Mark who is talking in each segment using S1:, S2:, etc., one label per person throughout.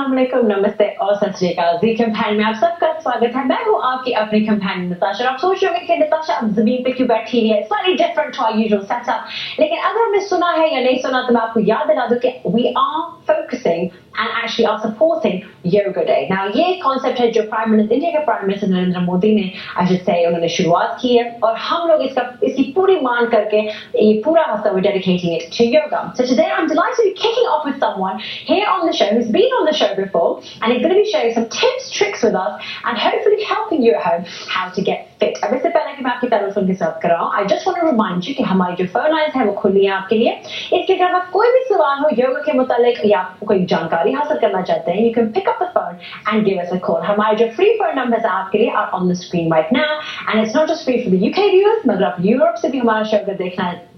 S1: अस्सलाम वालेकुम, नमस्ते और सत श्री अकाल। जी कंपेनियन में आप सबका स्वागत है। मैं हूँ आपकी अपनी कंपेनियन नताशा। आप सोच रहे होंगे कि नताशा अब जमीन पे क्यों बैठी हुई है, slightly different to our usual setup. लेकिन अगर हमने सुना है या नहीं सुना तो मैं आपको याद दिला दूं कि we are focusing and actually are supporting Yoga Day. Now ये concept है जो इंडिया के प्राइम मिनिस्टर नरेंद्र मोदी ने I should say उन्होंने शुरुआत की है और हम लोग इसकी पूरी मान करके ये पूरा हफ्ता we're dedicating it to yoga. So today I'm delighted to be kicking off with someone here on the show who's been on the show before and is going to be sharing some tips, tricks with us and hopefully helping you at home how to get fit. अब इससे पहले कि मैं आपकी telephone के साथ कराऊं, I just want to remind you कि हमारी जो फोन लाइन्स है वो खुली है आपके लिए। इसके अलावा कोई भी सवाल हो योगा के मुतालिक या कोई जानकारी हासिल करना चाहते हैं, you can pick up the phone and give us a call. हमारे जो free phone numbers हैं आपके लिए are on the screen right now, and it's not just free for the UK viewers, मगर आप यूरोप से भी हमारा शो अगर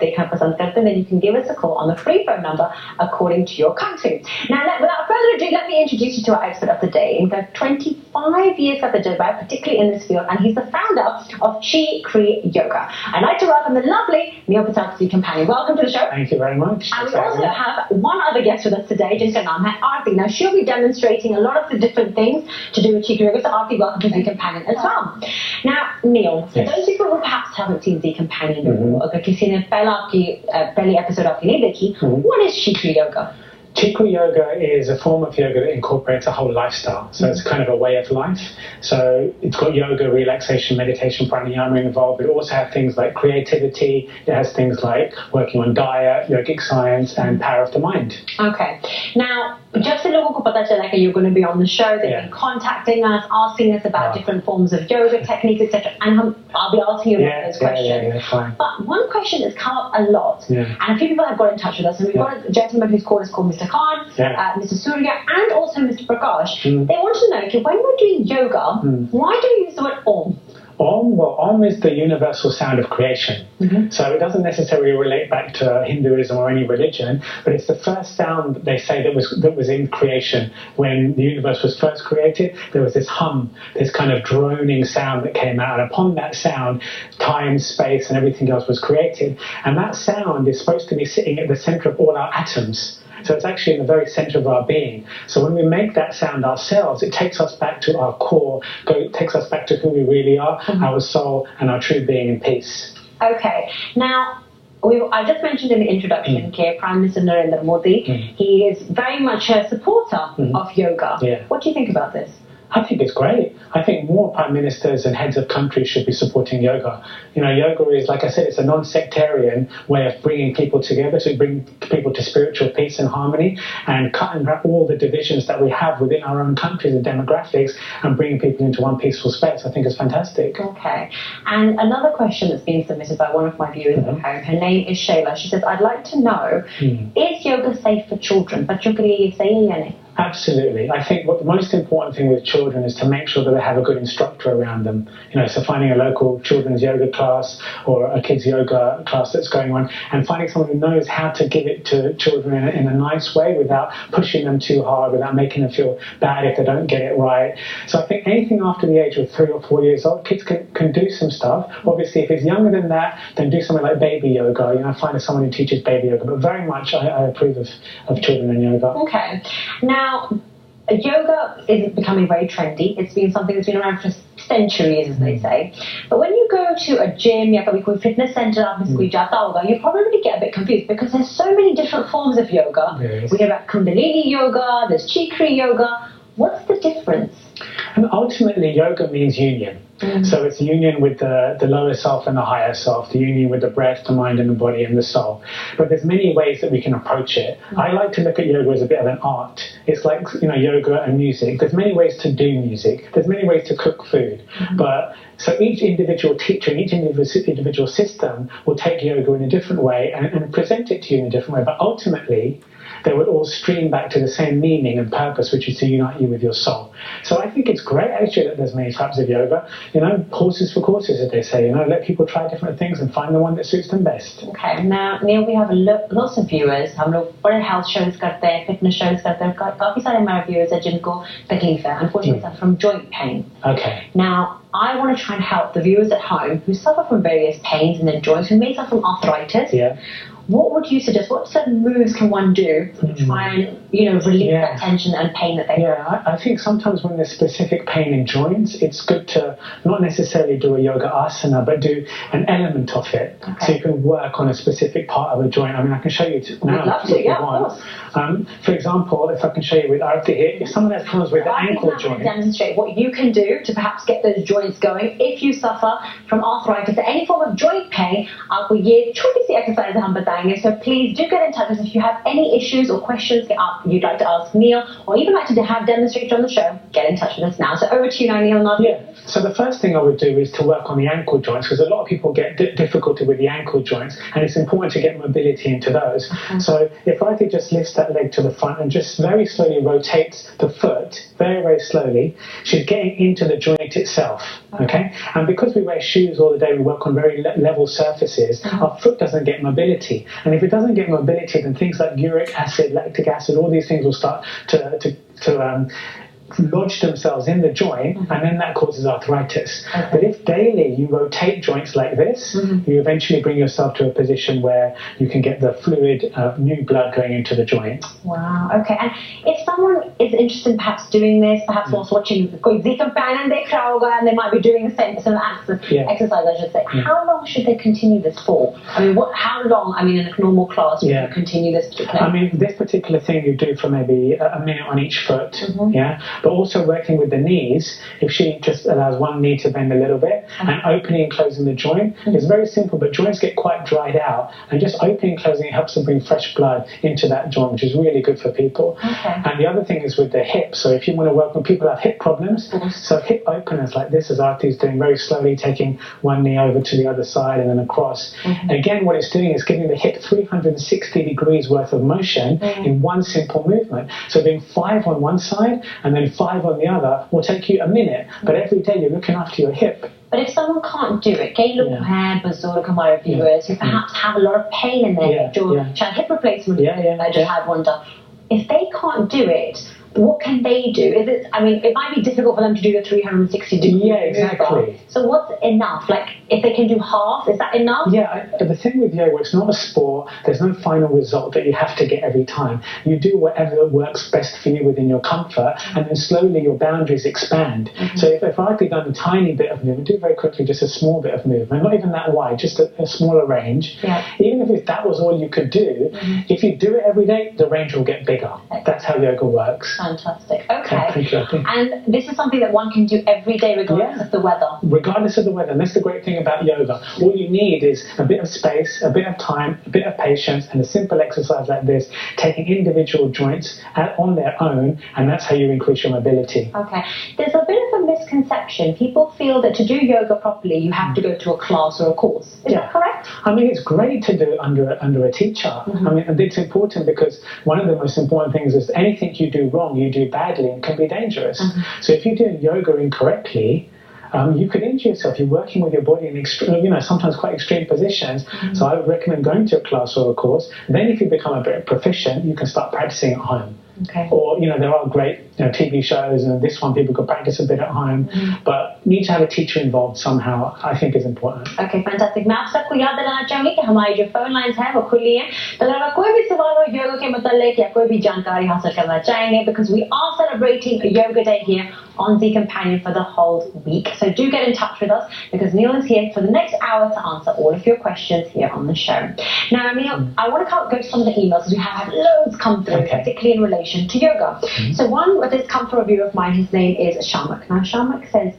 S1: देखना पसंद करते हैं, then you can give us a call on the free phone number according to your country. Now, without further ado, let me introduce you to our expert of the day. इनका 25 years का तजुर्बा है, particularly in this field, and he's the founder of Chi Kri Yoga. I'd like to welcome the lovely Neil Patel to Companion. Welcome to the show.
S2: Thank you very much.
S1: And we also have one other guest with us today, जिनका नाम है Aarti. Now, she'll be demonstrating a lot of the different things to do with Chi Kri Yoga. So, Aarti, welcome to the Companion as well. Now, Neil, for those people who perhaps haven't seen the Companion before, अगर किसी ने पहली episode आपकी नहीं देखी, what is Chi Kri Yoga?
S2: Chi Kri Yoga is a form of yoga that incorporates a whole lifestyle. So it's kind of a way of life. So it's got yoga, relaxation, meditation, pranayama involved. But it also has things like creativity. It has things like working on diet, yogic science, and power of the mind.
S1: Okay. Now, just so लोगों को पता चला कि you're going to be on the show, they've been contacting us, asking us about different forms of yoga techniques, etc. And I'll be asking you about those questions.
S2: Yeah, fine.
S1: But one question that's come up a lot, and a few people have got in touch with us, and we've got a gentleman who's called Mr. Khan, Mr. Surya, and also Mr. Prakash. They want to know, okay, when we're doing yoga, why do we use the word Om?
S2: Om, well, Om is the universal sound of creation. So it doesn't necessarily relate back to Hinduism or any religion, but it's the first sound that they say that was in creation. When the universe was first created, there was this hum, this kind of droning sound that came out. And upon that sound, time, space, and everything else was created. And that sound is supposed to be sitting at the center of all our atoms. So it's actually in the very center of our being. So when we make that sound ourselves, it takes us back to our core, it takes us back to who we really are, our soul, and our true being in peace.
S1: Okay. Now, I just mentioned in the introduction, Prime Minister Narendra Modi, he is very much a supporter of yoga.
S2: Yeah.
S1: What do you think about this?
S2: I think it's great. I think more prime ministers and heads of countries should be supporting yoga. You know, yoga is, like I said, it's a non-sectarian way of bringing people together, to bring people to spiritual peace and harmony, and cutting back all the divisions that we have within our own countries and demographics, and bringing people into one peaceful space. I think it's fantastic.
S1: Okay. And another question that's been submitted by one of my viewers at home, her name is Shayla. She says, I'd like to know, is yoga safe for children? बच्चों के लिए ये सही है या नहीं?
S2: Absolutely. I think what the most important thing with children is to make sure that they have a good instructor around them. You know, so finding a local children's yoga class or a kids yoga class that's going on, and finding someone who knows how to give it to children in a nice way without pushing them too hard, without making them feel bad if they don't get it right. So I think anything after the age of 3 or 4 years old, kids can do some stuff. Obviously, if it's younger than that, then do something like baby yoga. You know, find someone who teaches baby yoga. But very much I approve of children and yoga.
S1: Okay. Now, yoga is becoming very trendy. It's been something that's been around for centuries, as they say. But when you go to a gym, या कभी कोई fitness center आपने कोई जाता होगा, you probably get a bit confused because there's so many different forms of yoga.
S2: Yes.
S1: We have Kundalini yoga, there's Chi Kri yoga. What's the difference?
S2: And ultimately, yoga means union. So it's union with the lower self and the higher self, the union with the breath, the mind and the body and the soul. But there's many ways that we can approach it. I like to look at yoga as a bit of an art. It's like, you know, yoga and music. There's many ways to do music. There's many ways to cook food. But so each individual teacher and each individual system will take yoga in a different way and present it to you in a different way. But ultimately, they would all stream back to the same meaning and purpose, which is to unite you with your soul. So I think it's great, actually, that there's many types of yoga. You know, horses for courses, as they say. You know, let people try different things and find the one that suits them best.
S1: Okay. Now, Neil, we have lots of viewers. हम लोग बड़े health shows करते हैं, fitness shows करते हैं. काफी सारे हमारे viewers हैं जिनको तकलीफ है, unfortunately, from joint pain.
S2: Okay.
S1: Now, I want to try and help the viewers at home who suffer from various pains in their joints, who may suffer from arthritis.
S2: Yeah.
S1: what would you suggest? What certain moves can one do to try and, relieve that tension and pain that they have?
S2: I think sometimes when there's specific pain in joints, it's good to not necessarily do a yoga asana, but do an element of it.
S1: Okay.
S2: So you can work on a specific part of a joint. I mean, I can show you now.
S1: We'd love to, yeah, of course.
S2: For example, if I can show you with Arti here, if someone has problems with the ankle joint.
S1: Demonstrate what you can do to perhaps get those joints going. If you suffer from arthritis or any form of joint pain, आपको ये छोटी सी exercise हम बताएंगे. So please do get in touch with us if you have any issues or questions you'd like to ask Neil, or even like to have demonstrated on the show. Get in touch with us now. So over to you now, Neil.
S2: Yeah. So the first thing I would do is to work on the ankle joints, because a lot of people get difficulty with the ankle joints, and it's important to get mobility into those.
S1: Okay.
S2: So if I could just lift that leg to the front and just very slowly rotate the foot, very, very slowly, she's getting into the joint itself, okay? And because we wear shoes all the day, we work on very level surfaces, our foot doesn't get mobility. And if it doesn't get mobility, then things like uric acid, lactic acid, all these things will start to lodge themselves in the joint, and then that causes arthritis.
S1: Okay.
S2: But if daily you rotate joints like this, you eventually bring yourself to a position where you can get the fluid, new blood going into the joint.
S1: Wow, okay. And if someone is interested in perhaps doing this, perhaps whilst watching कोई Z companion देख रहा होगा, and they might be doing the same exercise, I should say, how long should they continue this for? I mean, how long, in a normal class, would you continue this particular?
S2: I mean, this particular thing you do for maybe a minute on each foot, but also working with the knees. If she just allows one knee to bend a little bit, and opening and closing the joint, it's very simple, but joints get quite dried out, and just opening and closing it helps to bring fresh blood into that joint, which is really good for people.
S1: Okay.
S2: And the other thing is with the hips. So if you want to work when people have hip problems, so hip openers like this, as Arti is doing, very slowly taking one knee over to the other side and then across. Again, what it's doing is giving the hip 360 degrees worth of motion in one simple movement. So doing 5 on one side and then 5 on the other will take you a minute, but every day you're looking after your hip.
S1: But if someone can't do it, कई लोग हैं बुजुर्ग हमारे viewers who perhaps have a lot of pain in their hip, जो hip replacement, I just had one done. If they can't do it, what can they do? It might be difficult for them to do the 360 degree.
S2: Yeah, exactly.
S1: So what's enough? Like, if they can do half, is that enough?
S2: Yeah, the thing with yoga, it's not a sport. There's no final result that you have to get every time. You do whatever works best for you within your comfort, and then slowly your boundaries expand. So if I've done a tiny bit of movement, do very quickly just a small bit of movement, not even that wide, just a smaller range.
S1: Yeah.
S2: Even if that was all you could do, if you do it every day, the range will get bigger. That's how yoga works.
S1: Fantastic. Okay.
S2: Thank you.
S1: And this is something that one can do every day regardless of the weather.
S2: Regardless of the weather. And that's the great thing about yoga. All you need is a bit of space, a bit of time, a bit of patience, and a simple exercise like this, taking individual joints on their own, and that's how you increase your mobility.
S1: Okay. There's a bit of a misconception. People feel that to do yoga properly, you have to go to a class or a course. Is that correct?
S2: I mean, it's great to do it under a teacher. I mean, and it's important because one of the most important things is anything you do wrong, you do badly, and can be dangerous. So if you do yoga incorrectly, you could injure yourself. You're working with your body in sometimes quite extreme positions. So I would recommend going to a class or a course. Then if you become a bit proficient, you can start practicing at home.
S1: Okay.
S2: Or, there are great TV shows, and this one people could practice a bit at home, but need to have a teacher involved somehow, I think is important.
S1: Okay, fantastic. मैं आप सबको याद दिलाना चाहूँगी कि हमारी जो phone lines हैं वो खुली हैं, तो अगर आप कोई भी सवाल हो योगा के मतलब या कोई भी जानकारी हासिल करना चाहेंगे, because we are celebrating Yoga Day here on Z Companion for the whole week. So do get in touch with us, because Neil is here for the next hour to answer all of your questions here on the show. Now, Neil, I want to go to some of the emails, because we have had loads come through, particularly in relation to yoga. So one that has come from a viewer of mine, his name is Shamak. Now, Shamak says,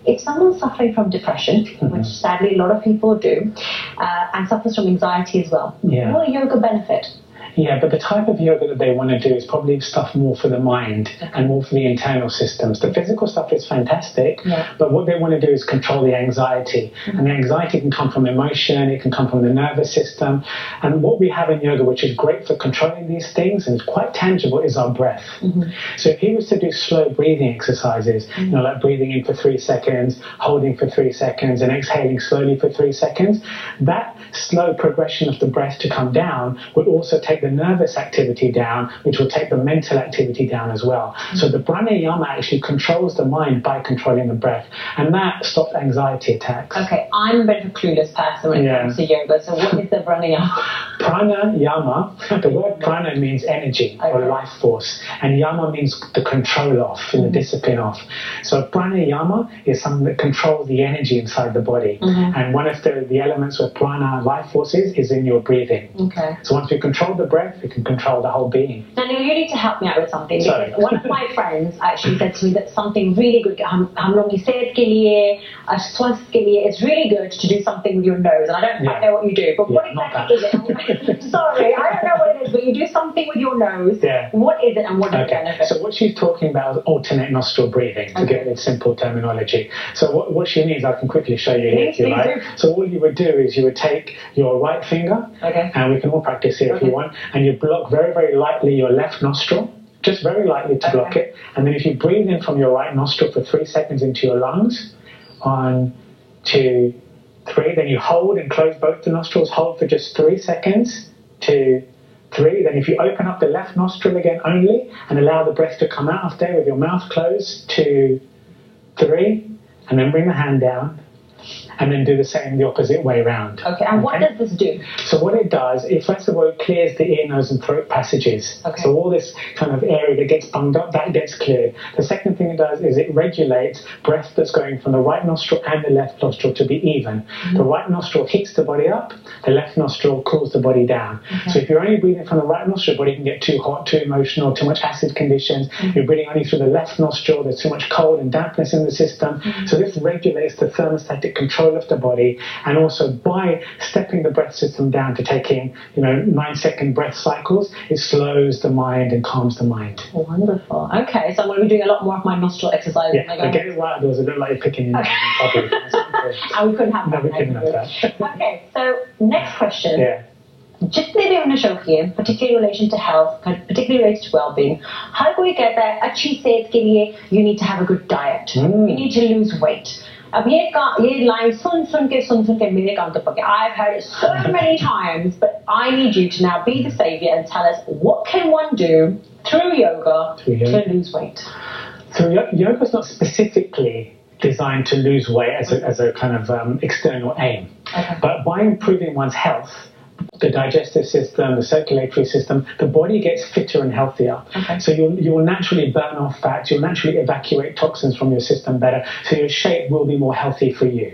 S1: if someone's suffering from depression, which sadly a lot of people do, and suffers from anxiety as well, will yoga benefit?
S2: Yeah, but the type of yoga that they want to do is probably stuff more for the mind and more for the internal systems. The physical stuff is fantastic, but what they want to do is control the anxiety. And the anxiety can come from emotion, it can come from the nervous system. And what we have in yoga, which is great for controlling these things and is quite tangible, is our breath. So if he was to do slow breathing exercises, like breathing in for 3 seconds, holding for 3 seconds, and exhaling slowly for 3 seconds, that slow progression of the breath to come down would also take the nervous activity down, which will take the mental activity down as well. So the pranayama actually controls the mind by controlling the breath, and that stops anxiety attacks.
S1: Okay, I'm a bit of a clueless person when it comes to yoga, so what is the pranayama?
S2: Pranayama, the word prana means energy or life force, and yama means the control of, and the discipline of. So pranayama is something that controls the energy inside the body. And one of the elements where prana, life force, is in your breathing.
S1: Okay.
S2: So once we control the breath, we can control the whole being.
S1: Now, Neil, you need to help me out with something, because one of my friends actually said to me that something really good, हम लोग की सेहत के लिए, स्वास्थ्य के लिए, it's really good to do something with your nose. And I don't quite know what you do, but what exactly is it? Sorry, I don't know what it is, but you do something with your nose.
S2: Yeah.
S1: What is it and what does it benefit?
S2: So what she's talking about is alternate nostril breathing, to give it simple terminology. So what she means, I can quickly show you here if you like. So all you would do is you would take your right finger, and we can all practice here if you want, and you block very, very lightly your left nostril, just very lightly to block it. And then if you breathe in from your right nostril for 3 seconds into your lungs, 1, 2, 3, then you hold and close both the nostrils, hold for just 3 seconds, 2, 3. Then if you open up the left nostril again only and allow the breath to come out of there with your mouth closed, 2, 3, and then bring the hand down. And then do the same the opposite way around.
S1: Okay, and what does this do?
S2: So what it does, it first of all clears the ear, nose and throat passages. So all this kind of area that gets bunged up, that gets cleared. The second thing it does is it regulates breath that's going from the right nostril and the left nostril to be even. The right nostril heats the body up, the left nostril cools the body down. So if you're only breathing from the right nostril, your body can get too hot, too emotional, too much acid conditions. You're breathing only through the left nostril, there's too much cold and dampness in the system. So this regulates the thermostatic control of the body, and also by stepping the breath system down to taking 9-second breath cycles, it slows the mind and calms the mind.
S1: Wonderful. Okay, so I'm going to be doing a lot more of my nostril exercises.
S2: Yeah, get it right, otherwise it looks like you're picking your nose in public.
S1: And we couldn't have that.
S2: No, we couldn't have that.
S1: Okay, so next question.
S2: Yeah.
S1: जितने भी हमने show किए, particularly in relation to health, particularly related to well-being, हर कोई कहता है अच्छी सेहत के लिए you need to have a good diet, you need to lose weight. अब ये line सुन के मेरे कान तक पके. I've heard it so many times, but I need you to now be the savior and tell us what can one do through yoga to lose weight.
S2: So yoga is not specifically designed to lose weight as a kind of external aim, but by improving one's health, the digestive system, the circulatory system, the body gets fitter and healthier. So you will naturally burn off fat, you'll naturally evacuate toxins from your system better, so your shape will be more healthy for you.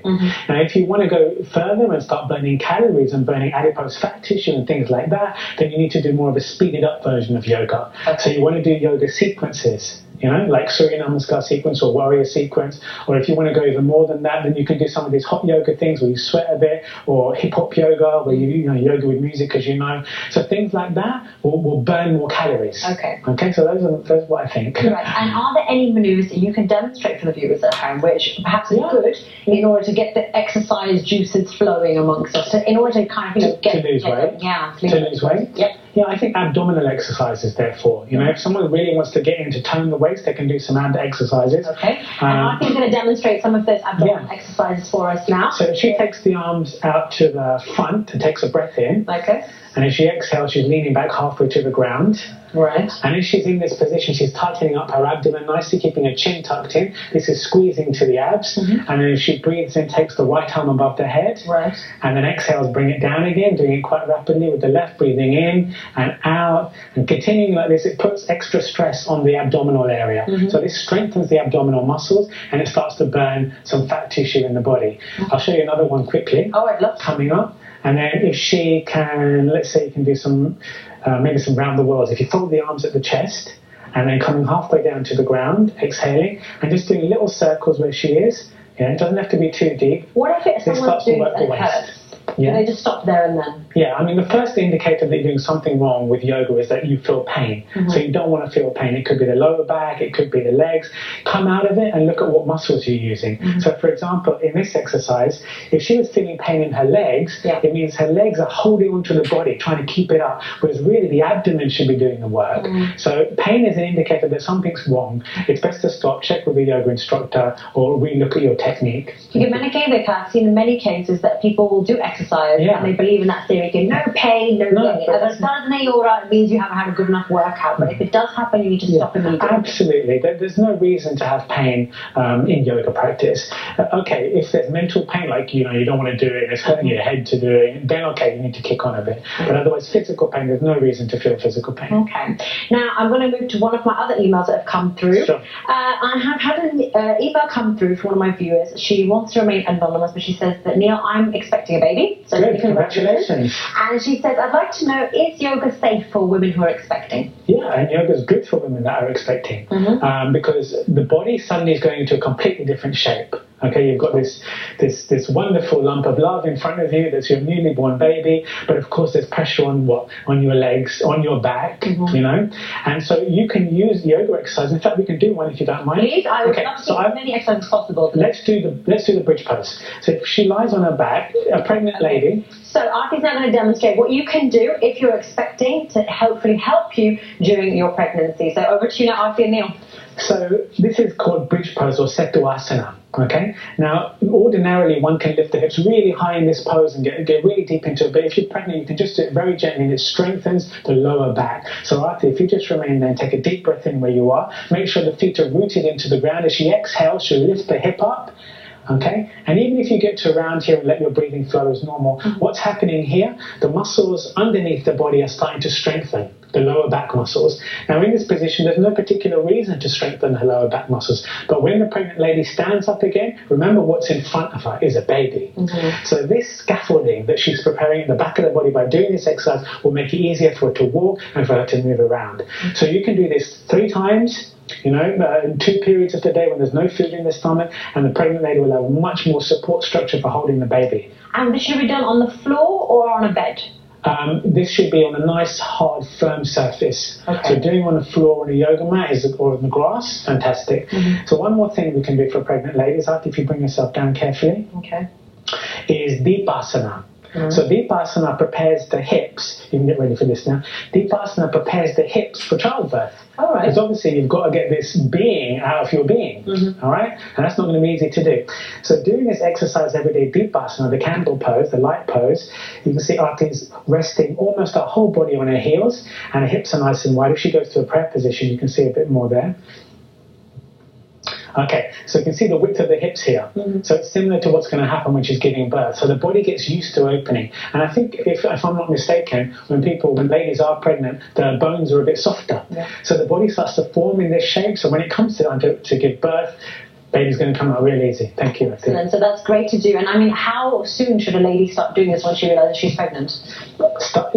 S2: Now, if you want to go further and start burning calories and burning adipose fat tissue and things like that, then you need to do more of a speeded up version of yoga. So you want to do yoga sequences. Like Surya Namaskar sequence or warrior sequence, or if you want to go even more than that, then you can do some of these hot yoga things where you sweat a bit, or hip hop yoga where you yoga with music, as you know. So things like that will burn more calories. Okay. So those are what I think.
S1: Right. And are there any maneuvers that you can demonstrate for the viewers at home, which perhaps is good in order to get the exercise juices flowing amongst us, in order to kind of get
S2: to lose weight? To lose weight.
S1: Yep.
S2: Yeah, I think abdominal exercises, therefore. If someone really wants to get into tone the waist, they can do some ab exercises.
S1: Okay. And Artie's going to demonstrate some of those abdominal exercises for us now.
S2: So she takes the arms out to the front and takes a breath in.
S1: Okay.
S2: And as she exhales, she's leaning back halfway to the ground.
S1: Right.
S2: And as she's in this position, she's tightening up her abdomen nicely, keeping her chin tucked in. This is squeezing to the abs. And then as she breathes in, takes the right arm above the head.
S1: Right.
S2: And then exhales, bring it down again, doing it quite rapidly with the left, breathing in and out. And continuing like this, it puts extra stress on the abdominal area. So this strengthens the abdominal muscles and it starts to burn some fat tissue in the body. I'll show you another one quickly.
S1: Oh, I'd love to.
S2: Coming up. And then if she can, let's say you can do some, maybe some round the world. If you fold the arms at the chest and then coming halfway down to the ground, exhaling, and just doing little circles where she is. It doesn't have to be too deep.
S1: What if someone's doing and it hurts?
S2: Yeah.
S1: They just stop there and then?
S2: Yeah, I mean, the first indicator that you're doing something wrong with yoga is that you feel pain. So you don't want to feel pain. It could be the lower back, it could be the legs. Come out of it and look at what muscles you're using. So, for example, in this exercise, if she was feeling pain in her legs, it means her legs are holding onto the body, trying to keep it up, whereas really the abdomen should be doing the work. So pain is an indicator that something's wrong. It's best to stop, check with a yoga instructor, or re-look at your technique.
S1: I've seen in many cases that people will do exercise exercise, and they believe in that theory, no pain, no gain. If it doesn't, it means you haven't had a good enough workout, but if it does happen, you need to stop immediately.
S2: Absolutely. There's no reason to have pain in yoga practice. Okay, if there's mental pain, like, you don't want to do it, it's hurting your head to do it, then okay, you need to kick on a bit. But otherwise, physical pain, there's no reason to feel physical pain.
S1: Okay. Now, I'm going to move to one of my other emails that have come through.
S2: Sure.
S1: I have had an email come through from one of my viewers. She wants to remain anonymous, but she says that, Neil, I'm expecting a baby. So
S2: good, congratulations.
S1: And she says, I'd like to know, is yoga safe for women who are expecting?
S2: Yeah, and yoga is good for women that are expecting because the body suddenly is going into a completely different shape. Okay, you've got this wonderful lump of love in front of you. That's your newly born baby. But of course, there's pressure on your legs, on your back, And so you can use yoga exercise. In fact, we can do one if you don't mind.
S1: Please, I would love to see as many exercises as possible.
S2: Let's do the bridge pose. So if she lies on her back, a pregnant lady.
S1: So Artie's now going to demonstrate what you can do if you're expecting to hopefully help you during your pregnancy. So over to you now, Artie and Neil.
S2: So this is called bridge pose or Setu-asana. Okay. Now, ordinarily one can lift the hips really high in this pose and get really deep into it. But if you're pregnant, you can just do it very gently, and it strengthens the lower back. So, Artie, if you just remain there and take a deep breath in where you are, make sure the feet are rooted into the ground. As she exhales, she'll lift the hip up. Okay, and even if you get to around here and let your breathing flow as normal, what's happening here? The muscles underneath the body are starting to strengthen, the lower back muscles. Now, in this position, there's no particular reason to strengthen the lower back muscles. But when the pregnant lady stands up again, remember what's in front of her is a baby. So this scaffolding that she's preparing in the back of the body by doing this exercise will make it easier for her to walk and for her to move around. So you can do this 3 times. In 2 periods of the day when there's no food in the stomach, and the pregnant lady will have much more support structure for holding the baby.
S1: And this should be done on the floor or on a bed?
S2: This should be on a nice, hard, firm surface.
S1: Okay.
S2: So doing on the floor on a yoga mat or on the grass, fantastic. So one more thing we can do for pregnant ladies, after if you bring yourself down carefully, is Deepasana. So Deepasana prepares the hips. You can get ready for this now. Deepasana prepares the hips for childbirth.
S1: All right.
S2: Because obviously you've got to get this being out of your being. All right? And that's not going to be easy to do. So doing this exercise every day, Deepasana, the candle pose, the light pose, you can see Artie's resting almost her whole body on her heels, and her hips are nice and wide. If she goes to a prayer position, you can see a bit more there. Okay, so you can see the width of the hips here. So it's similar to what's going to happen when she's giving birth. So the body gets used to opening. And I think, if I'm not mistaken, when ladies are pregnant, the bones are a bit softer. So the body starts to form in this shape. So when it comes to give birth, baby's going to come out real easy. Thank you.
S1: Excellent. So that's great to do. And I mean, how soon should a lady start doing this when she realizes she's pregnant?
S2: Start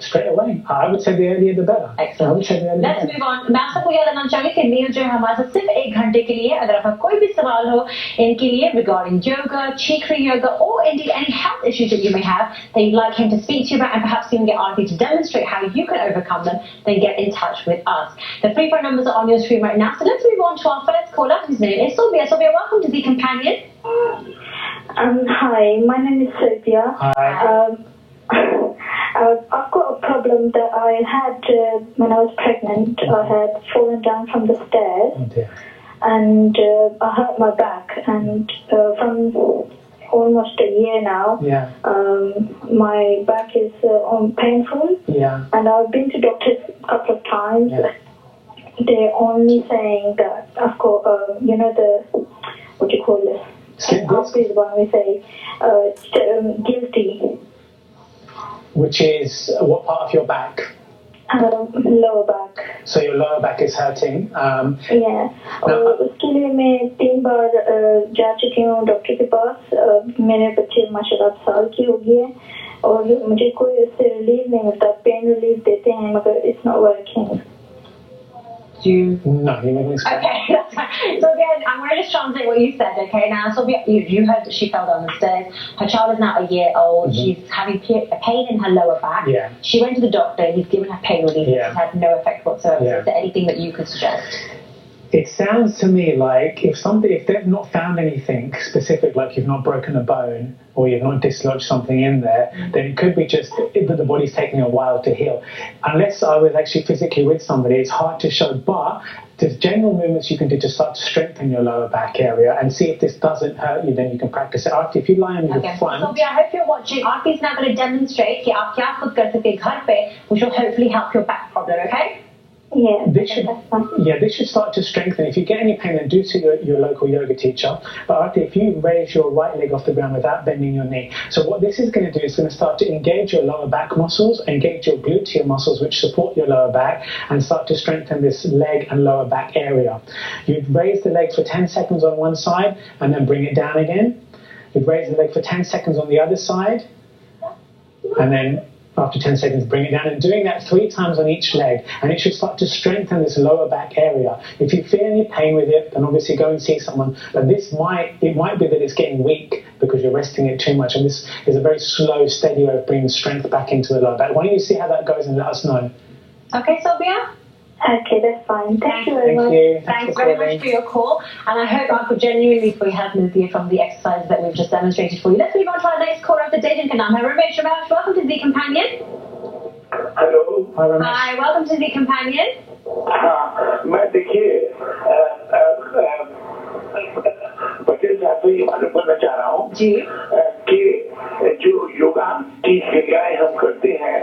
S2: straight away. I would say the earlier the better.
S1: Excellent. Let's move on. मैं आपको याद करना चाहूँगी कि नील जो है हमारे साथ सिर्फ 1 घंटे के लिए, अगर आपका कोई भी सवाल हो इनके लिए regarding yoga, Chikri yoga, or indeed any health issues that you may have that you'd like him to speak to you about, and perhaps even get Artie to demonstrate how you can overcome them, then get in touch with us. The free phone numbers are on your screen right now. So let's move on to our first caller, whose name is Sylvia. Sylvia, welcome to The Companion.
S3: Hi, my name is Sylvia.
S2: Hi.
S3: I've got a problem that I had when I was pregnant. I had fallen down from the stairs, and I hurt my back. And from almost a year now, my back is painful. And I've been to doctors a couple of times. They're only saying that I've got, what do you call it? After is one we say, guilty.
S2: Which is what part of your back?
S3: Lower back.
S2: So your lower back is hurting.
S3: Yeah. और उसके लिए मैं 3 बार जा चुकी हूँ doctor के पास. मेरे बच्चे माशाल्लाह साल की हो गई है और मुझे कोई उससे रिलीफ नहीं मिलता. पेन रिलीफ देते हैं मगर it's not working.
S2: No, you didn't explain.
S1: Okay, that's fine. So again, I'm going to just translate what you said, okay? Now, Sylvia, you heard that she fell down the stairs. Her child is now a year old. She's having a pain in her lower back. She went to the doctor. He's given her pain relief. It's had no effect whatsoever. Is there anything that you could suggest?
S2: It sounds to me like if they've not found anything specific, like you've not broken a bone or you've not dislodged something in there, then it could be just that the body's taking a while to heal. Unless I was actually physically with somebody, it's hard to show. But there's general movements you can do to start to strengthen your lower back area and see if this doesn't hurt you, then you can practice it. After, if you lie on your front.
S1: So I hope you're watching. Aarti is now going to demonstrate कि आप क्या खुद कर सकते हैं घर पे, which will hopefully help your back problem, okay?
S3: Yeah,
S2: this should start to strengthen. If you get any pain, then do see your local yoga teacher. But Aarti, if you raise your right leg off the ground without bending your knee, so what this is going to do is going to start to engage your lower back muscles, engage your gluteal muscles, which support your lower back, and start to strengthen this leg and lower back area. You'd raise the leg for 10 seconds on one side, and then bring it down again. You'd raise the leg for 10 seconds on the other side, and then after 10 seconds, bring it down, and doing that 3 times on each leg, and it should start to strengthen this lower back area. If you feel any pain with it, then obviously go and see someone, but it might be that it's getting weak because you're resting it too much, and this is a very slow, steady way of bringing strength back into the lower back. Why don't you see how that goes and let us know?
S1: Okay, Sylvia?
S3: Okay, that's fine. Thank you very much.
S1: Thanks very much for your call, and I hope आपको genuinely कोई help मिलती है from the exercises that we've just demonstrated for you. Let's move on to our next caller of the day, जिनका नाम है Ramesh. Welcome to The Companion.
S4: Hello.
S1: Hi, welcome to The Companion.
S4: हाँ, मैं देखिए पटेल साहब से ये मालूम करना चाह रहा हूँ कि जो योगा की क्रियाएं हम करते हैं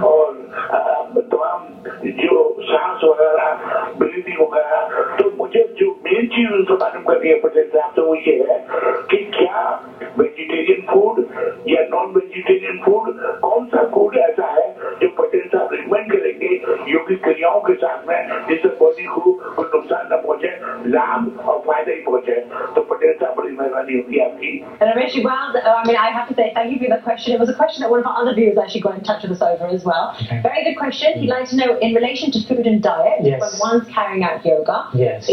S4: और तमाम जो सांस वगैरह ब्रीदिंग वगैरह, तो मुझे जो मेन चीज उनसे मालूम करनी है पटेल साहब से वो ये है कि क्या वेजिटेरियन फूड या नॉन वेजिटेरियन फूड, कौन सा फूड ऐसा है जो पटेल साहब रिकमेंड करेंगे योगिक क्रियाओं के साथ में जिससे बॉडी को कोई नुकसान न पहुंचे, लाभ और फायदा ही पहुंचे? तो पटेल साहब बड़ी मेहरबानी होगी आपकी.
S1: Ramesh, well, I have to say thank you for the question. It was a question that one of our other viewers actually got in touch with us over as well. Okay. Very good question. He'd like to know in relation to food and diet, when one's carrying out yoga,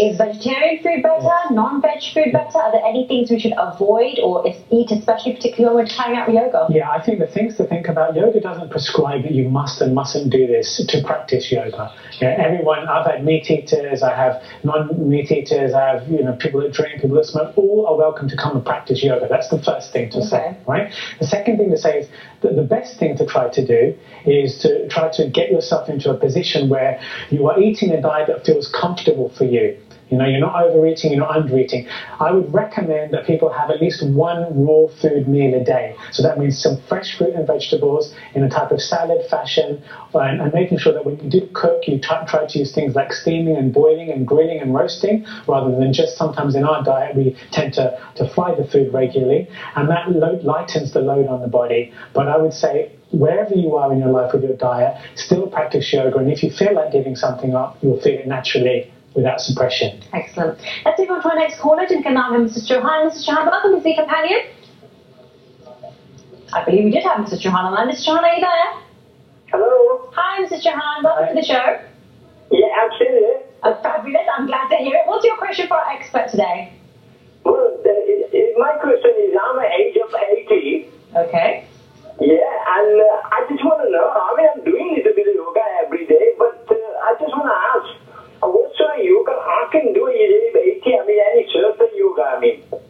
S1: is vegetarian food better, non-veg food better? Are there any things we should avoid or eat, especially particularly when we're carrying out yoga?
S2: Yeah, I think the things to think about, yoga doesn't prescribe that you must and mustn't do this to practice yoga. Everyone, I've had meat eaters, I have non-meat eaters, I have people that drink, people that smoke, all are welcome to come and practice yoga. That's the first thing to say, right? The second thing to say is that the best thing to try to do is to try to get yourself into a position where you are eating a diet that feels comfortable for you. You're not overeating, you're not undereating. I would recommend that people have at least one raw food meal a day. So that means some fresh fruit and vegetables in a type of salad fashion, and making sure that when you do cook, you try to use things like steaming and boiling and grilling and roasting, rather than just sometimes in our diet we tend to fry the food regularly, and that lightens the load on the body. But I would say, wherever you are in your life with your diet, still practice yoga, and if you feel like giving something up, you'll feel it naturally without suppression.
S1: Excellent. Let's move on to our next caller, जिनका नाम है Mrs. Chauhan. Mrs. Chauhan, welcome to The Companion. I believe we did have Mrs. Chauhan on line. Mrs. Chauhan, are you there?
S4: Hello.
S1: Hi, Mrs. Chauhan. Welcome to the show.
S4: Yeah, I'm still here.
S1: Fabulous. I'm glad to hear it. What's your question for our expert today?
S4: Well, my question is, I'm at age of 80.
S1: Okay.
S4: Yeah, and I just want to know, I'm doing a little bit of yoga every day, but I just want to ask, what sort of yoga I can do at the age of 80? Any certain yoga,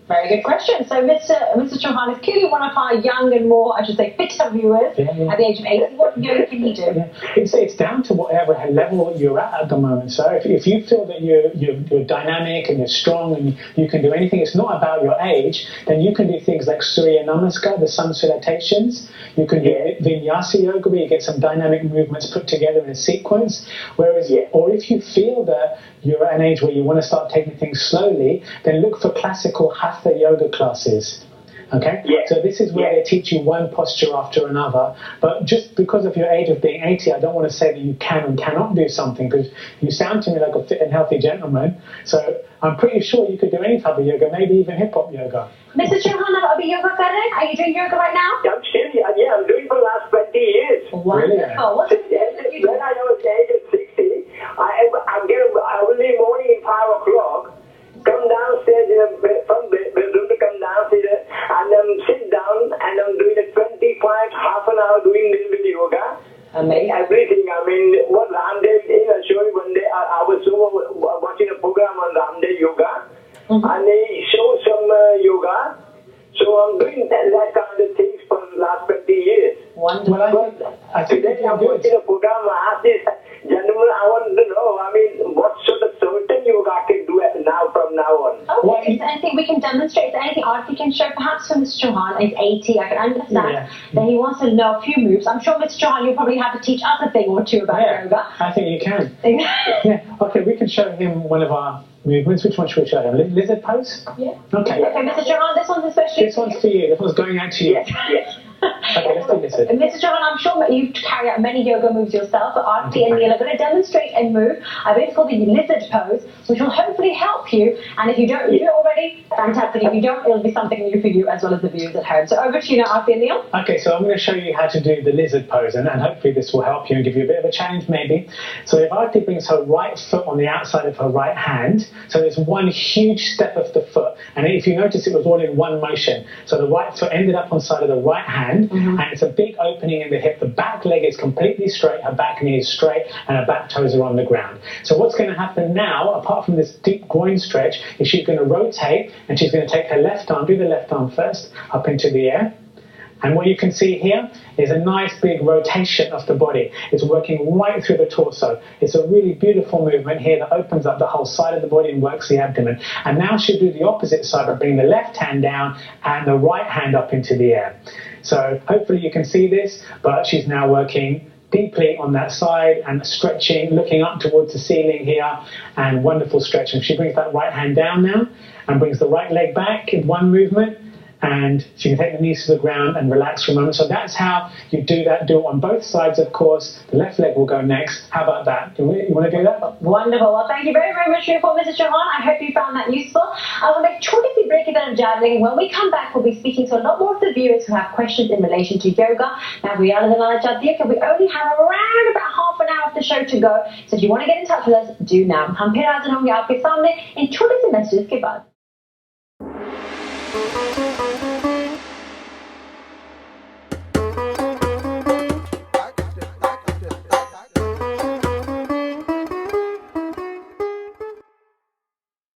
S1: Very good question. So Mr. Chauhan is clearly one of our young and more, I should say, fitter viewers at the age of 80. What yoga can he do?
S2: Yeah. It's down to whatever level you're at the moment. So if you feel that you're dynamic and you're strong and you can do anything, it's not about your age, then you can do things like Surya Namaskar, the sun salutations. You can do Vinyasa yoga, where you get some dynamic movements put together in a sequence. Whereas, or if you feel that you're at an age where you want to start taking things slowly, then look for classical Hatha yoga classes. Okay? Yeah. So this is where they teach you one posture after another. But just because of your age of being 80, I don't want to say that you can and cannot do something, because you sound to me like a fit and healthy gentleman. So I'm pretty sure you could do any type of yoga, maybe even hip-hop yoga.
S1: Mr. Chauhan, are you yoga current? Are you doing yoga right now?
S4: I'm still, I'm doing for the last 20 years.
S1: Wonderful. What's it that you do?
S4: When I was the age of 60, I get up early morning 5 o'clock, come downstairs from bedroom to come downstairs, and sit down, and I'm doing a 25, half an hour doing little bit yoga.
S1: Amazing.
S4: Everything. What Ramdev did, I'll show you one day. I was watching a program on Ramdev Yoga, and they showed some yoga. So I'm doing that kind of things for the last 20 years.
S1: Wonderful.
S2: I think
S4: today I'm watching a program. I asked this gentleman, I want to know, what sort of certain
S1: Is there anything we can demonstrate? Is there anything Aarti can show? Perhaps for Mr. Chauhan, he's 80. I can understand that he wants to know a few moves. I'm sure, Mr. Chauhan, you'll probably have to teach us a thing or two about yoga.
S2: I think you can. Okay, we can show him one of our movements. Which one should we show him? Lizard pose?
S1: Yeah.
S2: Okay,
S1: Mr. Chauhan, this one's especially
S2: This one's for you. This one's going out to you.
S4: Yes.
S2: Okay, let's do lizard.
S1: Mr. Chauhan, I'm sure you carry out many yoga moves yourself, but Aarti and Neil are going to demonstrate a move. I believe it's called the lizard pose, which will hopefully help you. And if you don't do it already, fantastic. If you don't, it'll be something new for you as well as the viewers at home. So over to you now, Aarti and Neil.
S2: Okay, so I'm going to show you how to do the lizard pose, and hopefully this will help you and give you a bit of a challenge maybe. So if Aarti brings her right foot on the outside of her right hand, so there's one huge step of the foot, and if you notice, it was all in one motion. So the right foot ended up on the side of the right hand, and it's a big opening in the hip. The back leg is completely straight, her back knee is straight, and her back toes are on the ground. So what's going to happen now, apart from this deep groin stretch, is she's going to rotate, and she's going to take her left arm, do the left arm first, up into the air. And what you can see here is a nice big rotation of the body. It's working right through the torso. It's a really beautiful movement here that opens up the whole side of the body and works the abdomen. And now she'll do the opposite side by bringing the left hand down and the right hand up into the air. So hopefully you can see this, but she's now working deeply on that side and stretching, looking up towards the ceiling here, and wonderful stretching. She brings that right hand down now and brings the right leg back in one movement. And she can take the knees to the ground and relax for a moment. So that's how you do that. Do it on both sides, of course. The left leg will go next. How about that? You want to do that?
S1: Wonderful. Well, thank you very, very much for your call, Mr. Chauhan. I hope you found that useful. I will make छोटी सी break in the javelin. When we come back, we'll be speaking to a lot more of the viewers who have questions in relation to yoga. Now, we are in the we only have around about half an hour of the show to go. So if you want to get in touch with us, do now. हम फिर हाजिर होंगे आपके सामने इन छोटे से messages के बाद.